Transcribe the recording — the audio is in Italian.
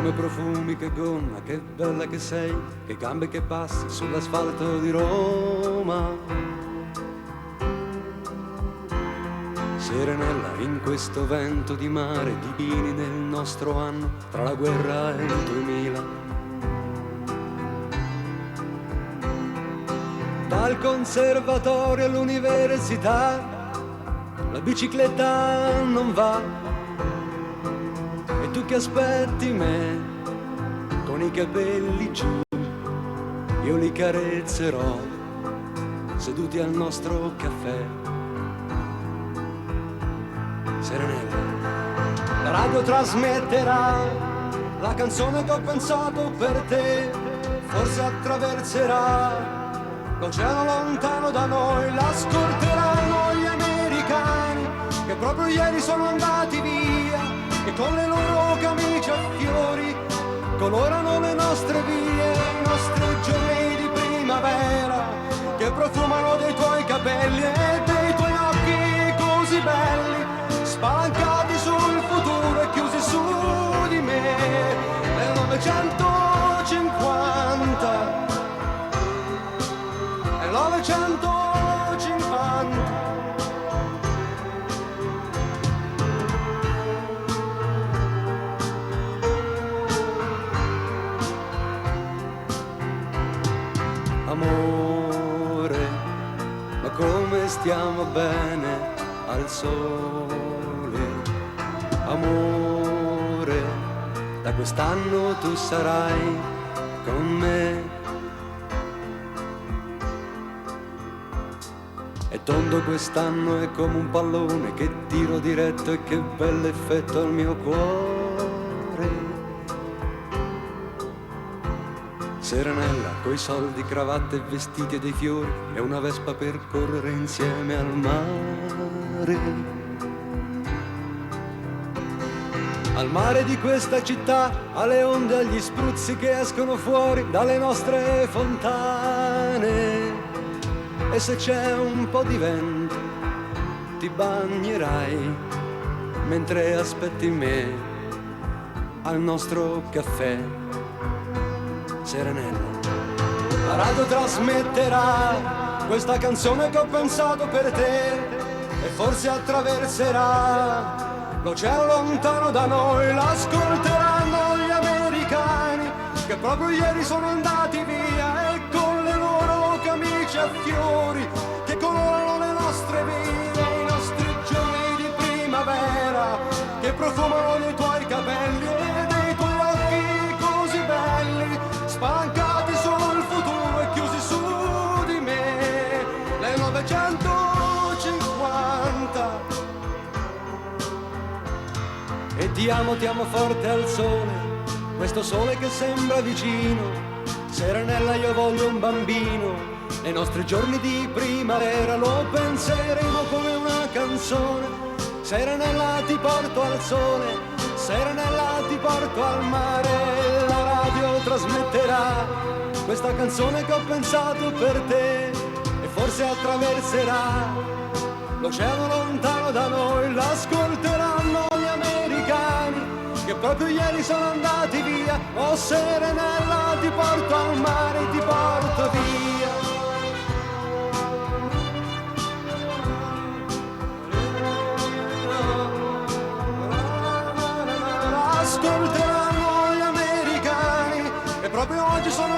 come profumi, che gonna, che bella che sei, che gambe che passi sull'asfalto di Roma. Serenella, in questo vento di mare, di pini nel nostro anno, tra la guerra e il 2000. Dal conservatorio all'università, la bicicletta non va. E tu che aspetti me, con i capelli giù, io li carezzerò, seduti al nostro caffè. Serenella, la radio trasmetterà la canzone che ho pensato per te, forse attraverserà l'oceano lontano da noi, l'ascolteranno gli americani che proprio ieri sono andati via e con le loro camicie a fiori colorano le nostre vie, i nostri giorni di primavera che profumano dei tuoi capelli e dei tuoi occhi così belli, spalancati sul futuro e chiusi su di me. Nel 950 nel 950 amore, ma come stiamo bene al sole. Amore, da quest'anno tu sarai con me. È tondo quest'anno, è come un pallone che tiro diretto e che bell'effetto al mio cuore. Serenella, coi soldi, cravatte e vestiti e dei fiori, e una vespa per correre insieme al mare. Al mare di questa città, alle onde, agli spruzzi che escono fuori dalle nostre fontane. E se c'è un po' di vento, ti bagnerai mentre aspetti me al nostro caffè. Serenella, la radio trasmetterà questa canzone che ho pensato per te e forse attraverserà l'oceano lontano da noi, l'ascolteranno gli americani che proprio ieri sono andati via e con le loro camicie a fiori che colorano le nostre vie, i nostri giorni di primavera che profumano dei tuoi capelli e dei tuoi occhi così belli, spalancati sul futuro e chiusi su di me. Nel 950 e ti amo forte al sole, questo sole che sembra vicino. Serenella, io voglio un bambino, nei nostri giorni di primavera lo penseremo come una canzone. Serenella, ti porto al sole, Serenella, ti porto al mare. La radio trasmetterà questa canzone che ho pensato per te e forse attraverserà l'oceano lontano da noi, l'ascolteranno gli americani che proprio ieri sono andati via. Oh Serenella, ti porto al mare, ti porto via. Ascolteranno gli americani che proprio oggi sono